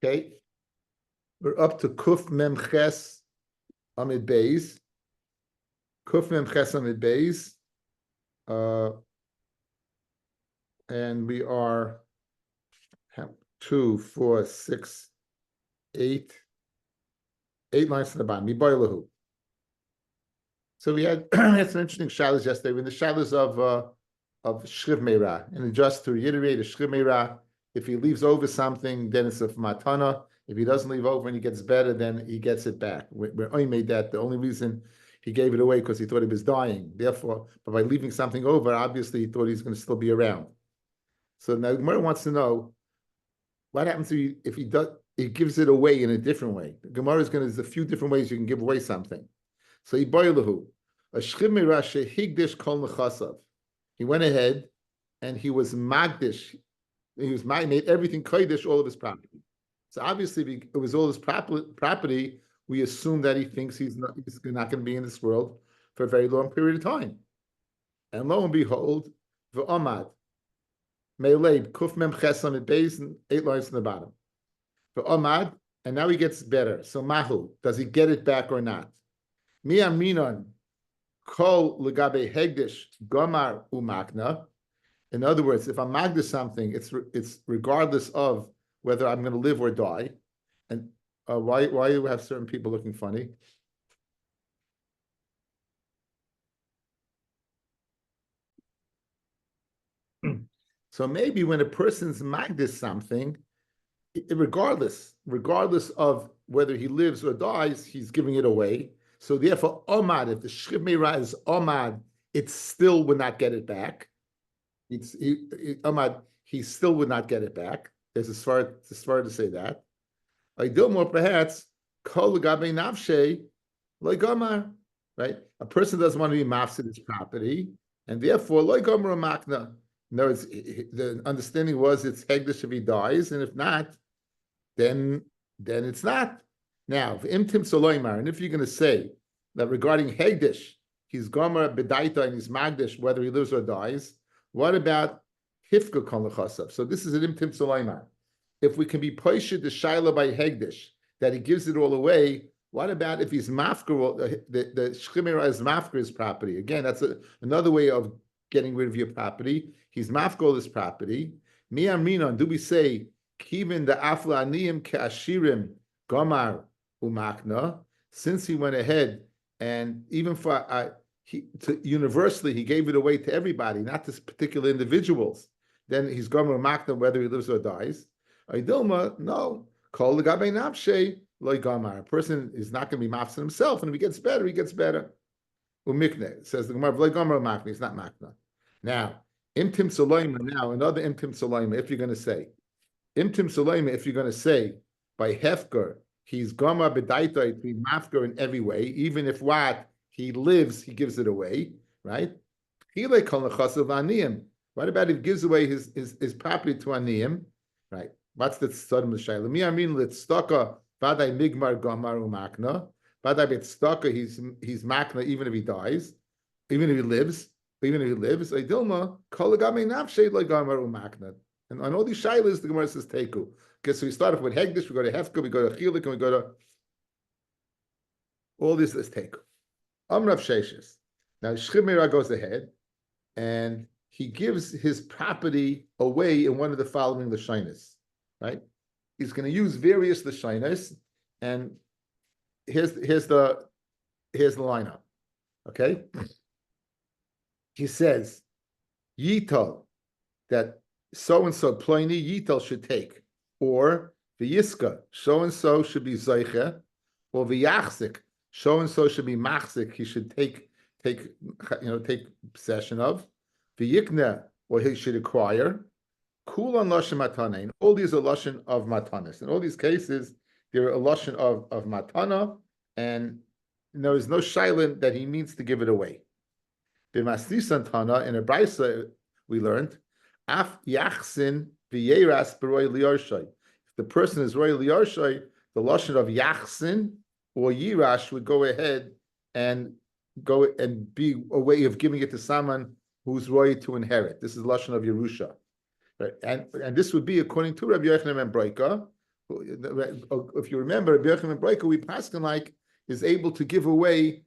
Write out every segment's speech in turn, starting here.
Okay, we're up to Kuf Mem Ches Amid Beis. Kuf Mem Ches Amid Beis. And we are 2, 4, 6, 8 lines to the bottom. So we had some interesting shadows yesterday. In the shadows of Shriv Meira, and just to reiterate, a Shriv Meira, if he leaves over something, then it's a matana. If he doesn't leave over and he gets better, then he gets it back. We only made that the only reason he gave it away because he thought he was dying. Therefore, but by leaving something over, obviously he thought he's going to still be around. So now Gemara wants to know what happens if he does. He gives it away in a different way. The Gemara is going to. There's a few different ways you can give away something. So he boilahu a shchim mirashe higdish kol nechasav. He went ahead and he was magdish. He made everything kodesh, all of his property. So obviously, it was all his property. We assume that he thinks he's not going to be in this world for a very long period of time. And lo and behold, v'omad me'leib kuf mem chesam at base and 8 lines in the bottom. V'omad, and now he gets better. So mahu, does he get it back or not? Mi aminon kol legabe hegdish gomar umakna. In other words, if I'm magdish something, it's regardless of whether I'm going to live or die. And why do you have certain people looking funny? So maybe when a person's magdish something, regardless of whether he lives or dies, he's giving it away. So therefore, omad, if the shchiv meira is omad, it still would not get it back. Omad, he still would not get it back. There's a svara to say that. I do more perhaps kol legabe nafshe like omar, right? A person doesn't want to be mafsid his property, and therefore like omar makna. In other words, the understanding was it's hegdish if he dies, and if not, then it's not. Now, imtim soloimar, and if you're going to say that regarding hegdish, he's gomer bedaita and he's magdish whether he lives or dies, what about hifka kol nechasav? So this is an imtim soloimar. If we can be poished the shaila by hegdish that he gives it all away, what about if he's mafker, the shchimera is mafker his property? Again, that's another way of getting rid of your property. He's mafkol his property. Mi amrinon, do we say kivin the afla aniyim ke'ashirim gomar umakna? Since he went ahead and even for universally he gave it away to everybody, not to particular individuals, then he's gomar umakna whether he lives or dies. Idilma, no. Kol legabe nafshe loy gomar. A person is not going to be mafsin himself, and if he gets better, he gets better. Umikne says the Gemara, loy gomar umakna. He's not makna. Now, imtim soloima. Now, another imtim soloima. If you're going to say imtim soloima, if you're going to say by hefker, he's gomar bedaita to be mafker in every way, even if what he lives, he gives it away, right? What about if he gives away his property to aniyim, right? What's the tzad m'shayla? Mi amin litztaka vaday migmar gomar umakna. Vaday b'tztaka he's makna even if he dies, even if he lives. Idilma kol legabe nafshe lo gomar umakna. And on all these shaylas, the Gemara says teku. Okay, so we start off with hegdish, we go to hefka, we go to chilik, and we go to all this is teku. Amrav Sheshes. Now Shchiv Meira goes ahead and he gives his property away in one of the following lashonos. Right? He's going to use various lashonos, and here's the lineup. Okay? He says, Yital, that so-and-so Pliny Yital should take, or V'yiska, so-and-so should be Zeiche, or V'yachzik, so-and-so should be Machzik, he should take possession of, V'yikne, or he should acquire, Kulan Lashon Matana, and all these are Lashon of Matanas. In all these cases, they're a Lashon of Matana, and there is no shailin that he means to give it away. B'masli Santana, in a Brisa, we learned, Af Yachsin v'yeras b'roy liyarshay. If the person is roy liyarshay, the Lashon of Yachsin or Yirash would go ahead and be a way of giving it to someone who's roy to inherit. This is Lashon of Yerusha. Right? And this would be according to Rabbi Yochanan and Breika, if you remember, Rabbi Yochanan Breaker, we paskin like is able to give away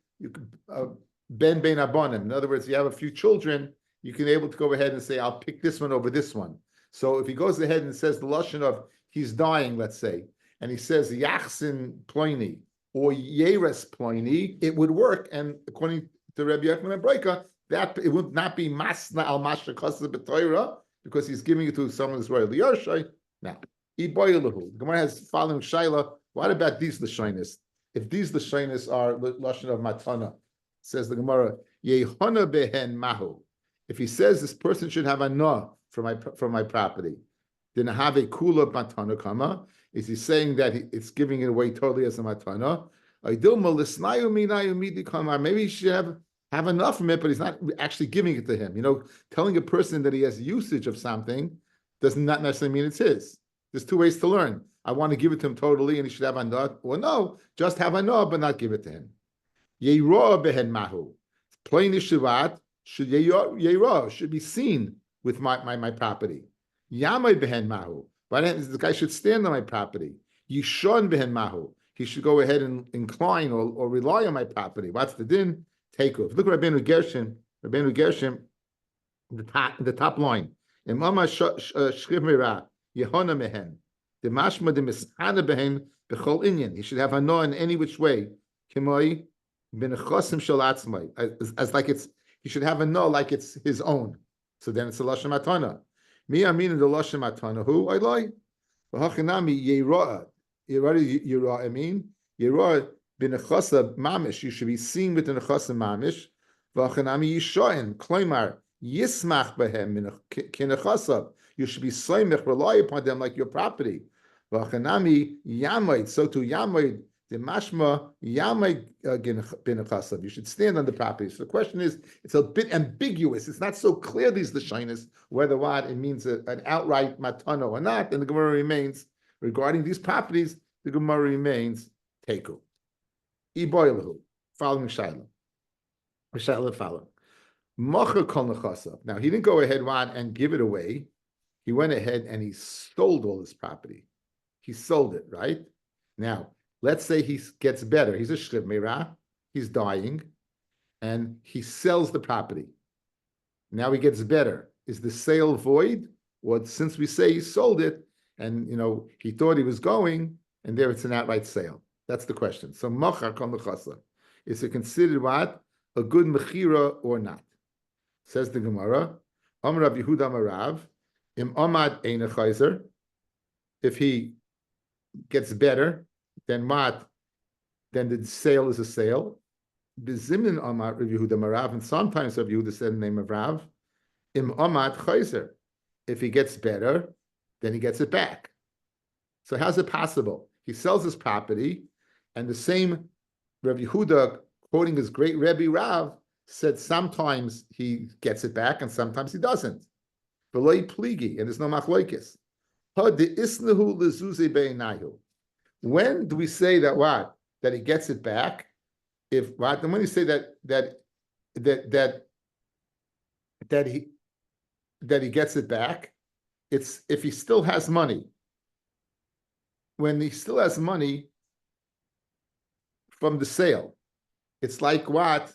ben abonim. In other words, you have a few children, you can able to go ahead and say, I'll pick this one over this one. So if he goes ahead and says the lashon of he's dying, let's say, and he says Yachsin Ploini or Yeres Ploini, it would work. And according to Rabbi Yochanan Breaker, that it would not be masna al mashra kosa b'toira because he's giving it to someone who's royal liyoshai. Now, iboyelahu. The Gemara has following shaila. What about these lashonis? If these lashonis are lashon of matana, says the Gemara, yehona behen mahu. If he says this person should have a no for my property, then have a kula matana kama. Is he saying that it's giving it away totally as a matana? Maybe he should have enough from it, but he's not actually giving it to him. Telling a person that he has usage of something does not necessarily mean it's his. There's two ways to learn. I want to give it to him totally, and he should have anah, or no, just have anah, but not give it to him. Yeirah behen mahu. Plain yeshivat should yeirah should be seen with my property. Yamai behen mahu. Why don't the guy should stand on my property? Yishon behen mahu. He should go ahead and incline or rely on my property. What's the din? Take off. Look at Rabbeinu Gershom, the top line. Imama shchiv mira yehona mehen. The mashma de mishana behen bechol inyan. He should have hana in any which way. Kimoi b'nechosim shel atzmai. As like it's, he should have hana like it's his own. So then it's a lashon matana. Mi amin the lashon matana. Who I lie? V'hachinami yeroa. Yeroa. I mean yeroa. B'nechasa mamish, you should be seen with the nechasa mamish. V'achanami yishoin, kloimar yismach behem kinechasa. You should be soimich, rely upon them like your property. V'achanami yamayid, so to yamayid the mashma yamayid b'nechasa. You should stand on the property. So the question is, it's a bit ambiguous. It's not so clear these lashonos whether what it means an outright matana or not. And the Gemara remains regarding these properties. The Gemara remains teku. Iboilahu, following Shaila. Shaila follow. Mocha kol nechasa. Now he didn't go ahead and give it away. He went ahead and he sold all his property. He sold it, right? Now, let's say he gets better. He's a shchiv meirah. He's dying, and he sells the property. Now he gets better. Is the sale void? Or since we say he sold it, and he thought he was going, and there it's an outright sale. That's the question. So machar kol nechasa. Is it considered what? A good mechira or not? Says the Gemara, Amar Rabbi Yehuda Marav, Im Amad Ein Chayzer. If he gets better, then what? Then the sale is a sale. Bezimin Amar Rabbi Yehuda Marav, and sometimes Rabbi Yehuda said the name of Rav, Im Amad Chayzer. If he gets better, then he gets it back. So how's it possible? He sells his property, and the same Rabbi Yehuda, quoting his great Rebbe Rav, said sometimes he gets it back and sometimes he doesn't. V'loi pligi, and there's no machlokes. When do we say that what? That he gets it back? If what? And when you say that he gets it back, it's if he still has money. When he still has money from the sale, it's like what?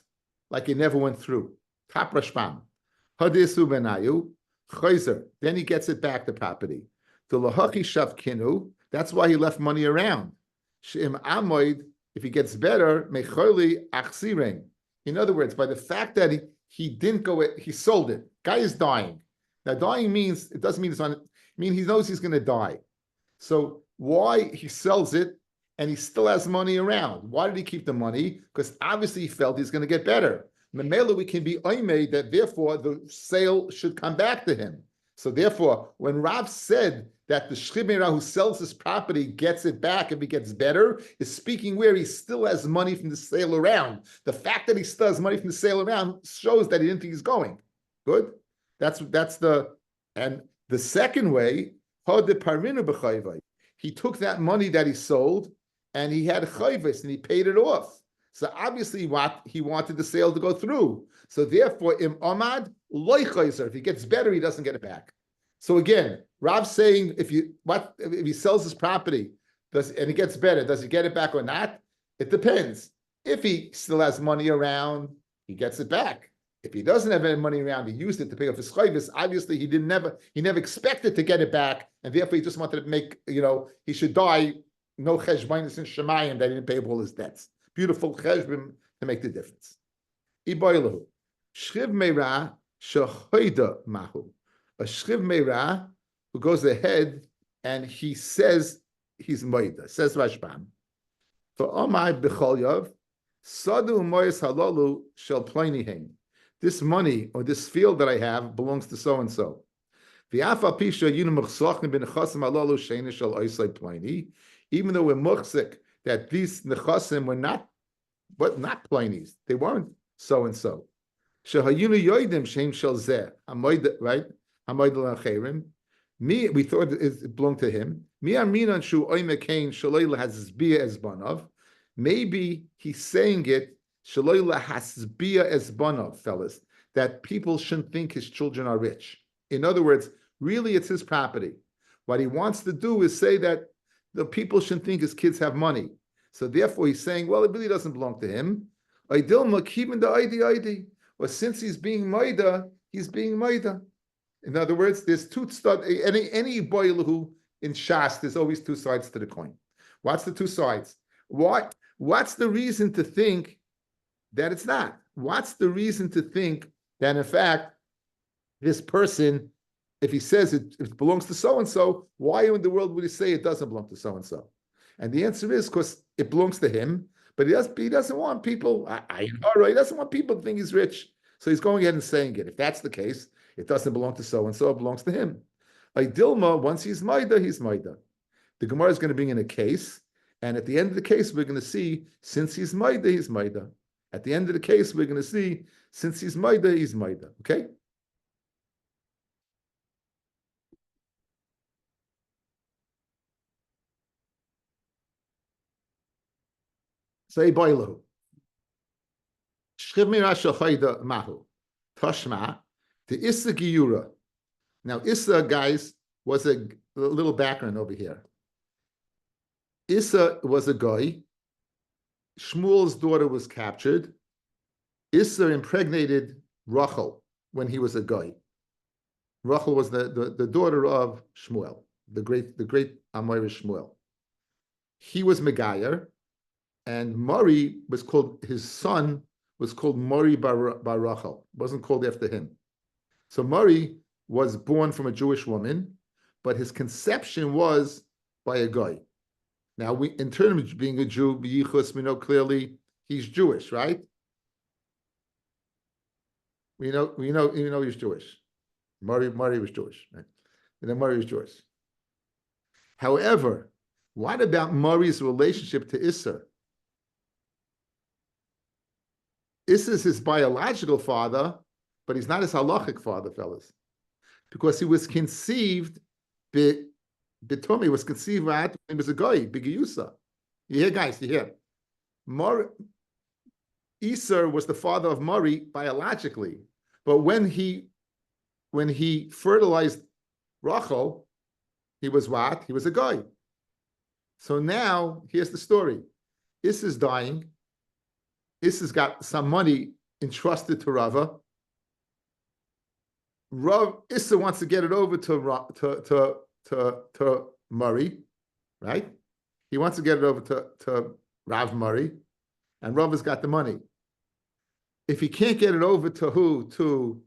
Like it never went through. Tap Rashbam. Hadisu benayu. Chayzer. Then he gets it back, the property. The lahachi shav kinu. That's why he left money around. She'im amoid. If he gets better, mecholi achsireng. In other words, by the fact that he didn't go, he sold it. Guy is dying. Now, dying means, it doesn't mean it's on, he knows he's going to die. So why he sells it and he still has money around? Why did he keep the money? Because obviously he felt he's going to get better. Memela, we can be oimei that therefore the sale should come back to him. So therefore, when Rav said that the shchimera who sells his property gets it back if he gets better, is speaking where he still has money from the sale around. The fact that he still has money from the sale around shows that he didn't think he's going. Good? That's the, and the second way, he took that money that he sold and he had chayvus and he paid it off. So obviously what he wanted the sale to go through. So therefore, im amad loy chayzer, if he gets better, he doesn't get it back. So again, Rav's saying if he sells his property and it gets better. Does he get it back or not? It depends. If he still has money around, he gets it back. If he doesn't have any money around, he used it to pay off his chayvus. Obviously, he never expected to get it back, and therefore he just wanted to make, he should die. No cheshbainis in shemayim that he didn't pay up all his debts. Beautiful cheshbon to make the difference. Iboilahu shchiv meira shehoida mahu. A shchiv meira who goes ahead and he says he's moida. Says Rashbam. For Omai b'cholyav sadu moyes halalu shel plinihem. This money or this field that I have belongs to so and so. Even though we're muchzik that these nechasim were not Pliny's, they weren't so and so. Right? We thought it belonged to him. Maybe he's saying it, fellas, that people shouldn't think his children are rich. In other words, really it's his property. What he wants to do is say that the people shouldn't think his kids have money. So therefore he's saying, well, it really doesn't belong to him. Or since he's being maida, he's being maida. In other words, there's two any boy who in Shas, there's always two sides to the coin. What's the two sides? What's the reason to think that it's not? What's the reason to think that, in fact, this person, if he says it belongs to so-and-so, why in the world would he say it doesn't belong to so-and-so? And the answer is because it belongs to him, but he doesn't want people, he doesn't want people to think he's rich. So he's going ahead and saying it. If that's the case, it doesn't belong to so-and-so, it belongs to him. Dilma, once he's maida, he's maida. The Gemara is going to bring in a case, and at the end of the case, we're going to see, since he's maida, he's maida. At the end of the case, we're going to see, since he's maida, he's maida. Okay? Say boilu. Shchiv meira shachayda mahu. Tashma. The Issa Giyura. Now, Issa, guys, was a little background over here. Issa was a guy. Shmuel's daughter was captured. Issa impregnated Rachel when he was a guy. Rachel was the daughter of Shmuel, the great Amoira Shmuel. He was Megayer, and Mari was called, his son was called Mari bar Rachel. It wasn't called after him. So Mari was born from a Jewish woman, but his conception was by a guy. Now, in terms of being a Jew, B'yichus, we know clearly he's Jewish, right? We know he's Jewish. Mari was Jewish, right? And then Mari was Jewish. However, what about Mari's relationship to Issa? Issa is his biological father, but he's not his halachic father, fellas, because he was conceived. Bitumi was conceived when he was a guy, B'giyusa. You hear, guys? You hear? Issa was the father of Mari biologically, but when he fertilized Rachel, he was what? He was a guy. So now here's the story: Issa's dying. Issa's got some money entrusted to Rava. Issa wants to get it over to Murray, right? He wants to get it over to Rav Murray, and Rav has got the money. If he can't get it over to who? To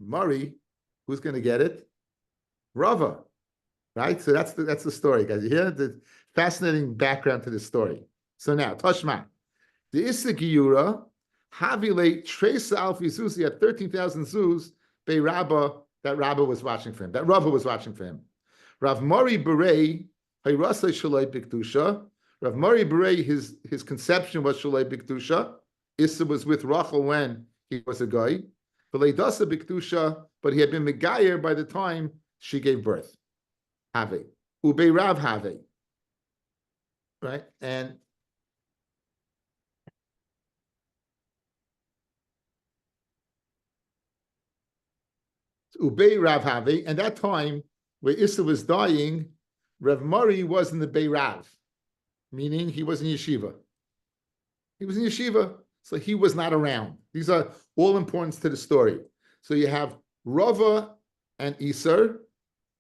Murray, who's going to get it? Rava, right? So that's the story, guys. You hear the fascinating background to this story. So now, Toshma, the Issa Giyura, Havile Trace Alfi Zuzi at 13,000 Zuz, Bei Rabba, that Rabba was watching for him, that Rava was watching for him. Rav Mari Berei, Hayrasai Shalai Bikdusha. Rav Mari Berei, his conception was Shalai Bikdusha. Issa was with Rachel when he was a guy. V'leidasa Bikdusha, but he had been Megayer by the time she gave birth. Have. Ubei Rav Have. Right? And Ubei Rav Have, and that time where Issa was dying, Rav Mari was in the Beirav, meaning he was in yeshiva. He was in yeshiva, so he was not around. These are all importance to the story. So you have Rava and Isar,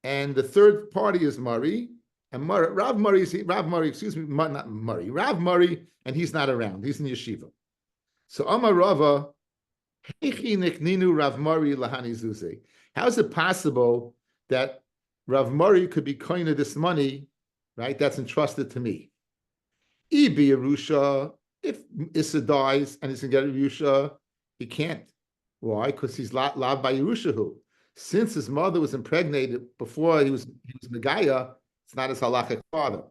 and the third party is Mari, and Rav Mari, excuse me, not Mari, Rav Mari, and he's not around. He's in yeshiva. So Amar Rava, Heichi nikninu Rav Mari lahani zuze. How is it possible that Rav Mari could be coin of this money, right? That's entrusted to me. Ibi Yerusha, if Issa dies and he's going to get Yerusha, he can't. Why? Because he's loved by Yerushahu. Since his mother was impregnated before he was Megaya, it's not his halachic father.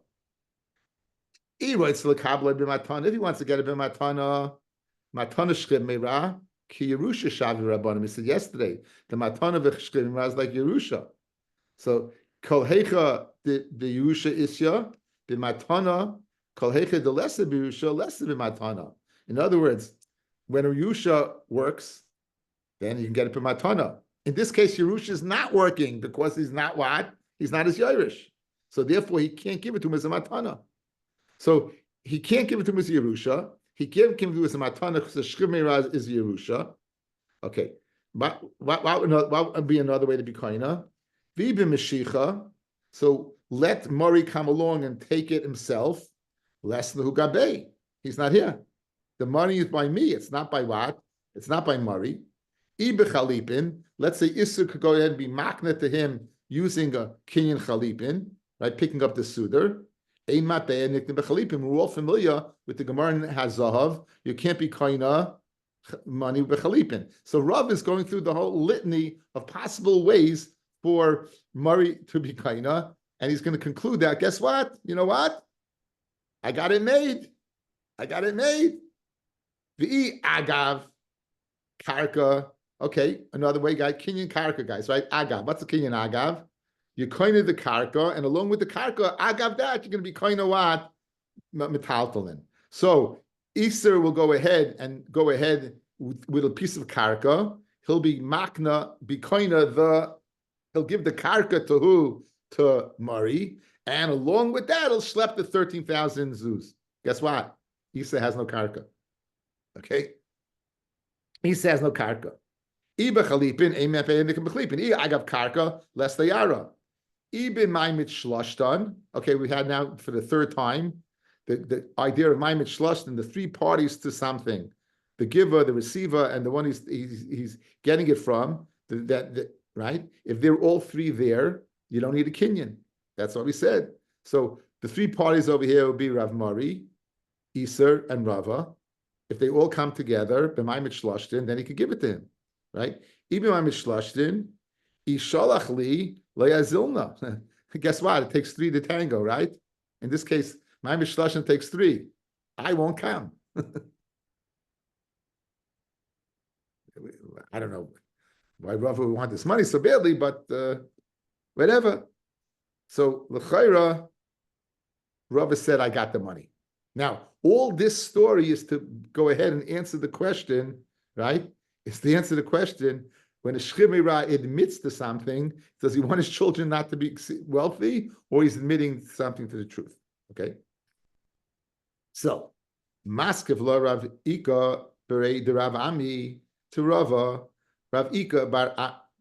If he wants to get a b'matana, matana shchim meira, ki Yerusha shavi rabbanim. He said yesterday, the matana v'shchim meira is like Yerusha. So kol hecha the Yerusha isya, the matana kol hecha the lesser b'Yerusha, lesser b'matana. In other words, when a Yerusha works, then you can get it b'matana. In this case, Yerusha is not working because he's not what? He's not his Yerush. So therefore, he can't give it to him as a matana. So he can't give it to him as a Yerusha. He can't give it to him as a matana because the shchim meira is Yerusha. Okay. What would be another way to be koina? Vibe Meshicha. So let Mari come along and take it himself. Less than Gabe. He's not here. The money is by me. It's not by what? It's not by Mari. Ibe Chalipin. Let's say Issa could go ahead and be makna to him using a kinyan Chalipin, right? Picking up the Sudar. We're all familiar with the Gemara in Hazahav. You can't be koina money b'chalipin. So Rav is going through the whole litany of possible ways for Mari to be koina, and he's going to conclude that. Guess what? You know what? I got it made. V'i agav karka. Okay, another way, guy. Kinyan karka, guys, right? Agav. What's the kinyan agav? You're koina the karka, and along with the karka, agav that, you're going to be koina what? Metaltalin. So Easter will go ahead with a piece of karka. He'll be makna, be koina he'll give the karka to who? To Mari. And along with that, he'll schlep the 13,000 zuz. Guess what? Easter has no karka. Okay? Easter has no karka. Iba chalipin, amen, b'chalipin. I got karka, less the yara. Ibn Maimit Shlashtan. Okay, we had now for the third time the idea of Maimit Shlashtan, the three parties to something, the giver, the receiver, and the one he's getting it from. Right? If they're all three there, you don't need a kinyan. That's what we said. So the three parties over here will be Rav Mari, Iser, and Rava. If they all come together, b'Maimit Shlashtan, then he could give it to him. Right? Ibn Maimit Shlashtan, Ishalach li. Guess what? It takes three to tango, right? In this case, my Mishlashon takes three. I won't come. I don't know why Rafa would want this money so badly, but whatever. So L'chaira, Rafa said, I got the money. Now, all this story is to go ahead and answer the question, right? It's to answer the question, when a Shchimera admits to something, does he want his children not to be wealthy, or he's admitting something to the truth? Okay. So, Maskiv lo Rav Ika berei de Rav Ami to Rava, Rav Ika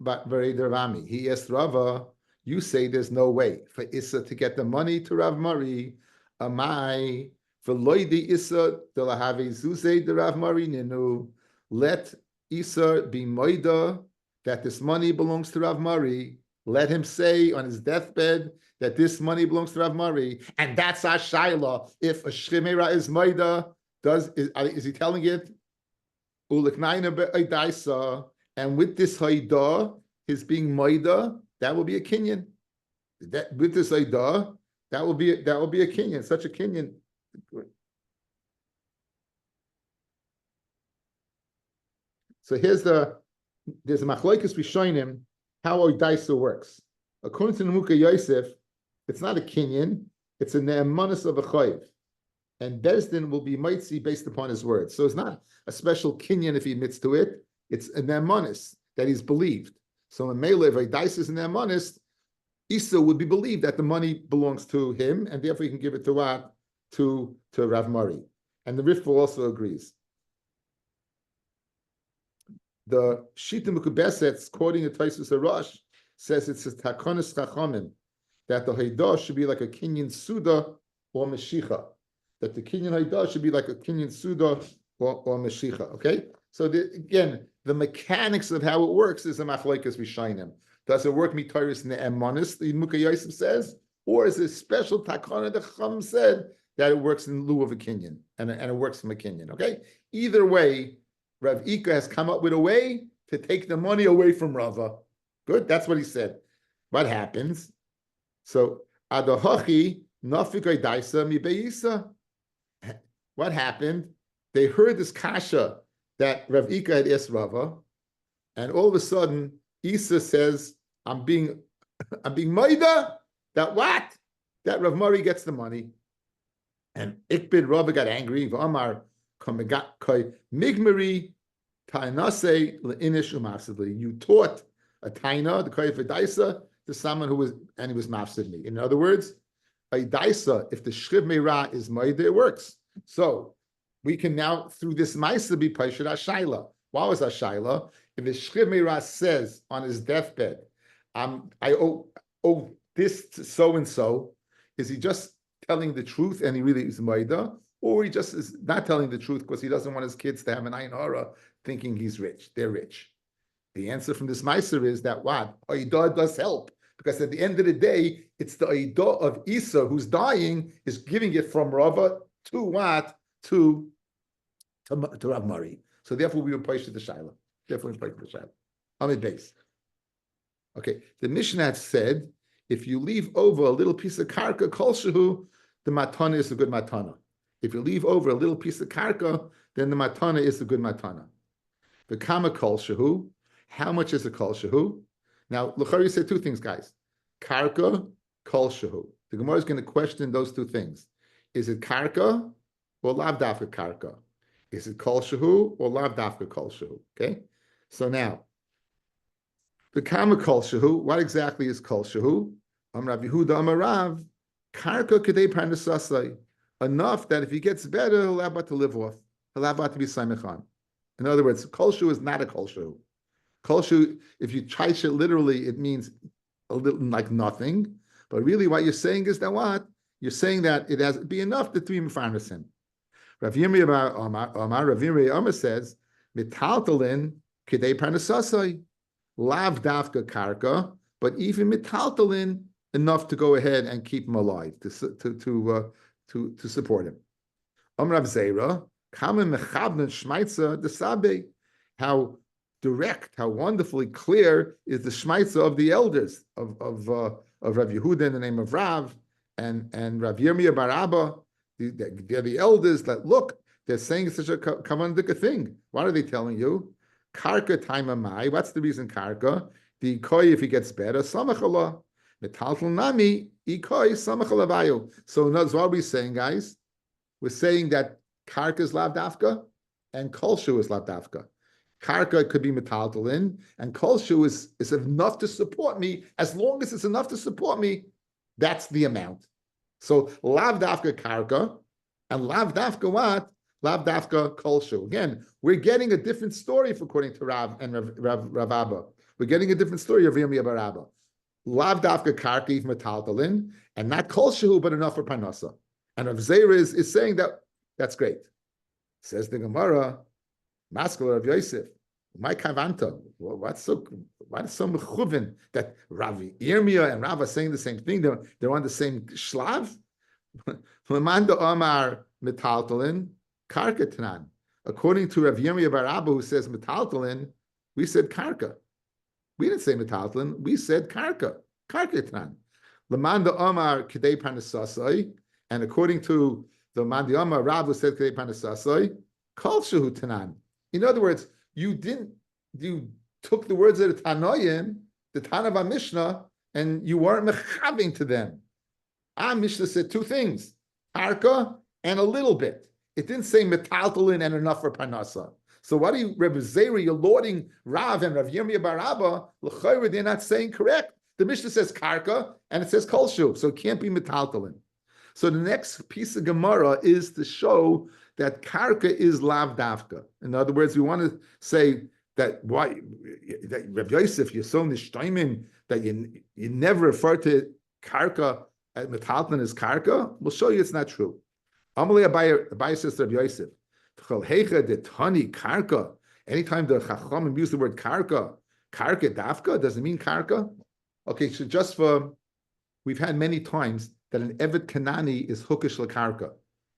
berei de Rav Ami. He asked Rava, you say there's no way for Issa to get the money to Rav Mari. Amai for loidi Issa de lahave zuze de Rav Mari ninu. Let Issa be moida that this money belongs to Rav Mari. Let him say on his deathbed that this money belongs to Rav Mari, and that's our shaila. If a shchimera is moida, is he telling it? And with this haida, his being moida, that will be a kinyan. That with this haida, that will be a kinyan. Such a kinyan. So there's a machlokes rishonim how oidaisa works. According to Nemuka Yosef, it's not a kinyan, it's a ne'emanis of a chayiv. And Bezdin will be mitzi based upon his words. So it's not a special kinyan if he admits to it, it's a ne'emanis that he's believed. So in Mele, if oidaisa is a ne'emanis, Isa would be believed that the money belongs to him, and therefore he can give it to what? To Rav Mari. And the Riffa also agrees. The Shita Mukubesetz, quoting the Taisus Arash, says it's a takonis chachamim, that the Haidah should be like a Kinyan Suda or Meshicha. That the Kinyan Haidah should be like a Kinyan Suda or Meshicha. Okay? So again, the mechanics of how it works is a machlokes rishonim. Does it work mitaris ne'emanis, the Mukha Yosef says, or is it a special takana the Chum said that it works in lieu of a Kinyan, and it works from a Kinyan? Okay? Either way, Rav Ika has come up with a way to take the money away from Rava. Good, that's what he said. What happens? So, Adahachi nafikai daisa mi beisa. What happened? They heard this kasha that Rav Ika had asked Rava, and all of a sudden, Isa says, I'm being maida, that what? That Rav Mari gets the money. And Ikbid Rava got angry. V'amar migmari tainase leinish umafsidli. You taught a taina, the koyef daisa, to someone who was, and he was mafsidli. In other words, a daisa, if the shriv meira is maida, it works. So we can now, through this maisa, be paishet ashayla. Why was ashayla? If the shriv meira says on his deathbed, I owe this to so and so, is he just telling the truth and he really is maida, or he just is not telling the truth because he doesn't want his kids to have an ayin hara thinking he's rich? They're rich. The answer from this meiser is that what? Aidah does help, because at the end of the day, it's the Aidah of Isa who's dying is giving it from Rava to what? To Rav Mari. So therefore we will push to the Shaila. Therefore we push to the Shaila. Amid base. Okay, the Mishnah had said, if you leave over a little piece of karka, kolshahu, the matana is a good matana. If you leave over a little piece of karka, then the matana is a good matana. The kama kolshahu, how much is a kolshahu? Now, Luchari said two things, guys. Karka, kolshahu. The Gemara is going to question those two things. Is it karka or lav dafka karka? Is it kolshahu or lav dafka kolshahu? Okay? So now, the kama kolshahu, what exactly is kolshahu? Rav Yehuda Amarav, karka kedei parnasasai. Enough that if he gets better, he'll have about to live off. He'll have about to be saimechan. In other words, kolshahu is not a kolshahu. Kolshahu, if you trace it literally, it means a little like nothing. But really what you're saying is that what? You're saying that it has to be enough to be mefarnas him. Rav Yirmiyah Rav Yirmiyah says, mitaltalin kedei parnasasai. Lav dafka karka, but even mitaltalin enough to go ahead and keep him alive, to support him. Rav Zera, kamen mechavnen shmaitza desabe. How direct, how wonderfully clear is the shmaitza of the elders of Rav Yehuda in the name of Rav and Rav Yirmiyah bar Abba. They're the elders that look. They're saying such a kavandik thing. What are they telling you? Karka taimamai. What's the reason karka? The ikoi, if he gets better, samachala. Metaltal nami ikoi samachalavayu. So that's what we're saying, guys. We're saying that karka is lav dafka and kolshu is lav dafka. Karka could be metaltalin, and kolshu is enough to support me. As long as it's enough to support me, that's the amount. So lav dafka karka and lav dafka what? Lav dafka kolshu. Again, we're getting a different story according to Rav and Rav Abba. We're getting a different story of Yirmiyah bar Abba. Lav dafka karka if metaltalin, and not kolshu, but enough for parnasa. And Rav Zera is saying that that's great. Says the Gemara, Maskal Rav Yosef, my kavanta. What's so mechuvin that Rav Yirmiyah and Rav are saying the same thing? They're on the same shlav. Lamanda Omar metaltalin karka tanan. According to Rav Yirmiyah bar Abba, who says metaltalin, we said karka. We didn't say metaltalin. We said karka. Karka tanan. Lamanda Omar kedei parnasasai. And according to the Mandi Omar, Rav who said kedei parnasasai, kol shehu tanan. In other words, you took the words of the Tanoim, the Tanav Mishnah, and you weren't mechaving to them. Our Mishnah said two things, karka and a little bit. It didn't say metaltalin and enough for parnasa. So what are you, Rebbe Zera, you're lauding Rav and Rav Yirmiyah bar Abba, l'chayre, they're not saying correct. The Mishnah says karka and it says kolshu, so it can't be metaltalin. So the next piece of Gemara is to show that karka is lav dafka. In other words, we want to say that why that Rabbi Yosef, you're so nishtaimim that you never refer to karka metaltalin as karka. We'll show you it's not true. Amalei Abaye says to Rabbi Yosef, karka. Anytime the Chachamim use the word karka dafka, does it mean karka? Okay, so just for, we've had many times that an Evet Kanani is hukish lakarka.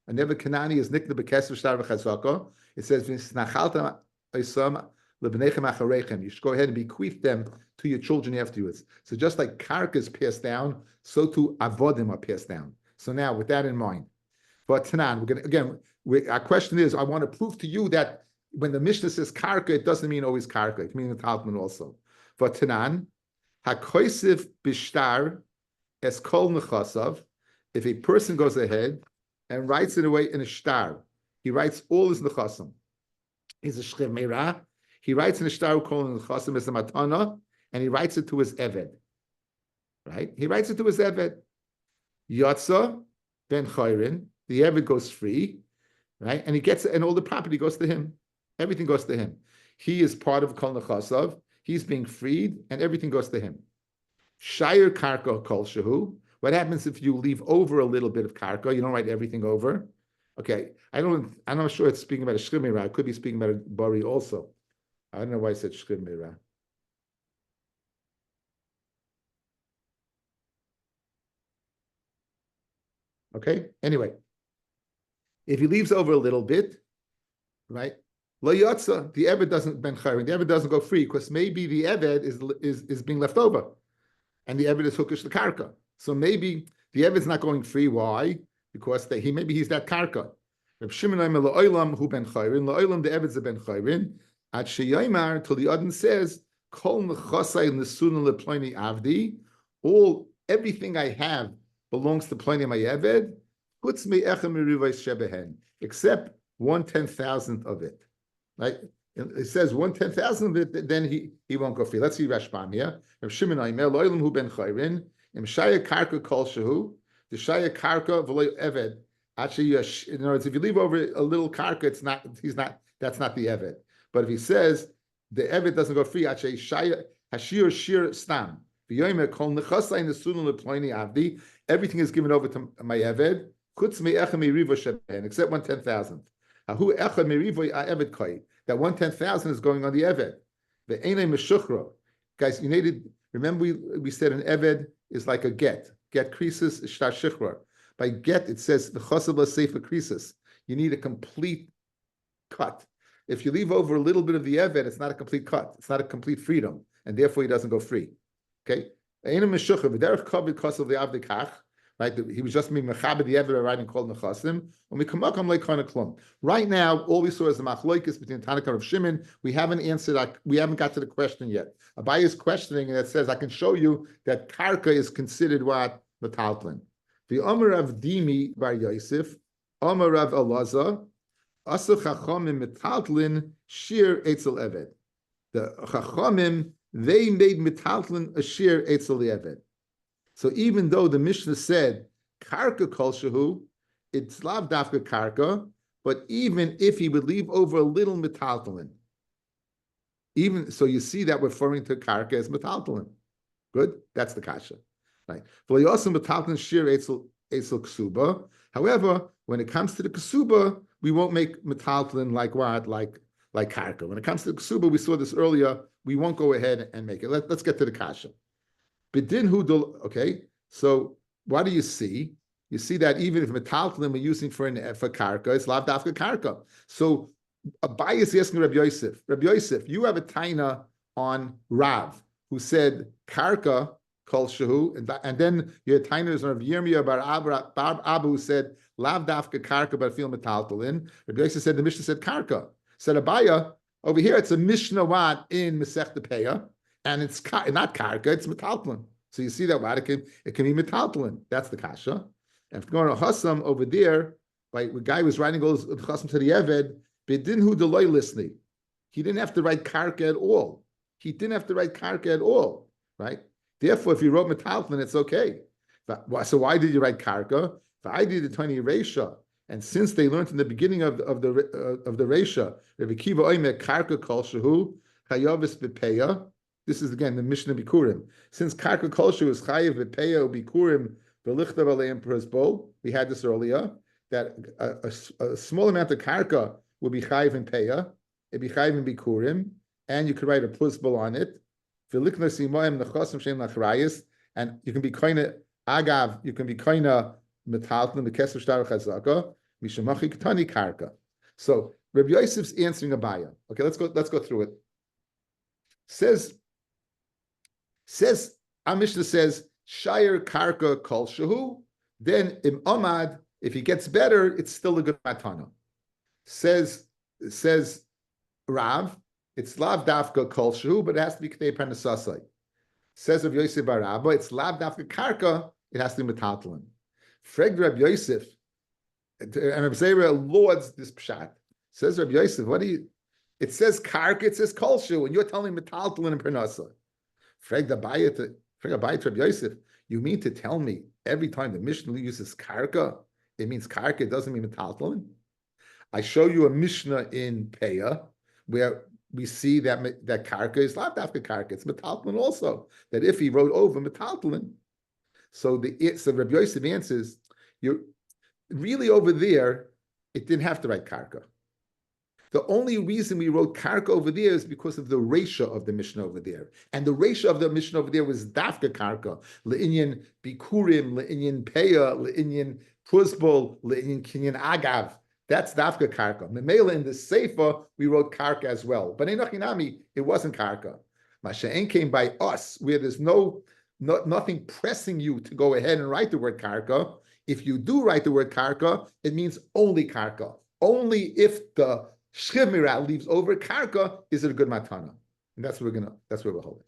An Evet Kanani is nikna b'keser shtar v'chazaka. It says, v'snachalta oisam lebnechem acharechem. You should go ahead and bequeath them to your children afterwards. So just like karka is passed down, so too avodim are passed down. So now, with that in mind, but Tanan, we're going to, again, our question is, I want to prove to you that when the Mishnah says karka, it doesn't mean always karka. It means the Talmud also. But Tanan, hakoisiv bishtar es kol nechasav. If a person goes ahead and writes it away in a shtar, he writes all his nechasim. He's a shchev meirah. He writes in a shtar kol nechasim as a matana, and he writes it to his eved. Right? He writes it to his eved. Yatsa ben chayrin. The eved goes free, right? And he gets it, and all the property goes to him. Everything goes to him. He is part of kol nechasav. He's being freed, and everything goes to him. Shayir karka kol shehu. What happens if you leave over a little bit of karka? You don't write everything over. Okay, I'm not sure it's speaking about a shchir meirah. It could be speaking about a bari also. I don't know why I said shchir meirah. Okay, anyway, if he leaves over a little bit, right? Lo yatsa, the eved doesn't ben chayrin. The eved doesn't go free because maybe the eved is being left over, and the eved is hukish the karka. So maybe the eved's not going free. Why? Because maybe he's that karka. Reb Shimon Omer la'olam hu ben chayrin. La'olam the eved's a ben chayrin. At sheyaymar till the Adon says kol nechasai nesuna leploini avdi. Everything I have belongs to ploni my eved. Puts me echem mirivais shebehen, except 1/10,000th of it. Right? It says 1/10,000th of it, then he won't go free. Let's see Rashbam here. Reb Shimon Omer la'olam hu ben chayrin. Im shaya karka kol shehu, the shaya karka v'lo eved. Actually, in other words, if you leave over a little karka, that's not the eved. But if he says the eved doesn't go free, actually shaya hashir shir stam. V'yomer kol nechasai nesunu leploini avdi. Everything is given over to my eved. Chutz me'echa merivo sheben, except 1/10,000th. Hahu echa merivo eved koi. That 1/10,000th is going on the eved. Ve'enei meshuchro. Guys, you needed. Remember, we said an eved is like a get. Get creases, shtar shichrar. By get, it says the chasabla sefer creases. You need a complete cut. If you leave over a little bit of the eved, it's not a complete cut. It's not a complete freedom, and therefore he doesn't go free. Okay? Right? He was just being mechaber the eved writing called nechasim. When we come up, I'm like kind of klum. Right now, all we saw is the machloikis between Tanakh and Rav Shimon. We haven't answered. We haven't got to the question yet. Abaye is questioning, and it says, "I can show you that karka is considered what metaltlin." The Omer of Dimi bar Yosef, Omer of Elaza, Asu Chachamim metaltlin shir etzel eved. The Chachamim they made metaltlin a shir etzel eved. So even though the Mishnah said karka kol shehu, it's lav dafka karka, but even if he would leave over a little metaltalin, even so, you see that referring to karka as metaltalin. Good, that's the kasha, right? Metaltalin shir etzel ksuba. However, when it comes to the ksuba, we won't make metaltalin like what, like karka. When it comes to the ksuba, we saw this earlier. We won't go ahead and make it. Let's get to the kasha. Okay, so what do you see? You see that even if metaltalin we're using for karka, it's lav dafka karka. So Abaye is asking Rabbi Yosef. Rabbi Yosef, you have a taina on Rav who said karka kol shehu, and then your taina is on Rabbi Yirmiyah bar Abu who said lav dafka karka but feel metaltalin. Rabbi Yosef said the Mishnah said karka. Said Abaye over here it's a Mishnah what in Masech Peah. And it's not karka, it's metaltalin. So you see that what it can be metaltalin. That's the kasha. And if you go to Hassam over there, like the guy was writing all the Hassam to the Eved, bedinhu deloy listening. He didn't have to write karka at all. He didn't have to write karka at all, right? Therefore, if you wrote metalton, it's okay. So why did you write karka? I did the 20 resha, and since they learned in the beginning of the resha, Rabbi Kiva oimer karka kol shehu chayavis bepeya. This is again the Mishnah Bikurim. Since karka kol shehu is chayav bepeya bikurim v'lichtav aleim prosbol, we had this earlier that a small amount of karka would be chayav in peya, it'd be chayav in bikurim, and you could write a prosbol on it. And you can be kind of agav, you can be kind of metalton the kesef shtar chazaka mishamachi ketani karka. So Rabbi Yosef's answering Abaya. Okay, let's go through it. Says our Mishnah says shayir karka kol shehu. Then im amad, if he gets better, it's still a good matana. Says Rav, it's lav dafka kol shehu, but it has to be k'nei parnasasai. Says Rabbi Yosef bar Rabba, it's lav dafka karka, it has to be metaltalin. Freg Rabbi Yosef, and Rabbi Zera lauds this pshat. Says Rabbi Yosef, what do you? It says karka, it says kol shehu, and you're telling me metaltalin and parnasa. Freg Abayit to Rabbi Yosef, you mean to tell me every time the Mishnah uses karka, it means karka, it doesn't mean metaltalin? I show you a Mishnah in Peah where we see that karka is lav dafka karka, it's metaltalin also. That if he wrote over metaltalin, so Rabbi Yosef answers, you're really over there, it didn't have to write karka. The only reason we wrote karka over there is because of the ratio of the Mishnah over there. And the ratio of the Mishnah over there was dafka karka, le'inyan bikurim, le'inyan peya, le'inyan prusbol, le'inyan kinyan agav. That's dafka karka. Memela in the Sefer, we wrote karka as well. But in Achinami, it wasn't karka. Masha'en came by us, where there's nothing pressing you to go ahead and write the word karka. If you do write the word karka, it means only karka. Only if the shchivmira leaves over karka is it a good matana. And that's what we're holding.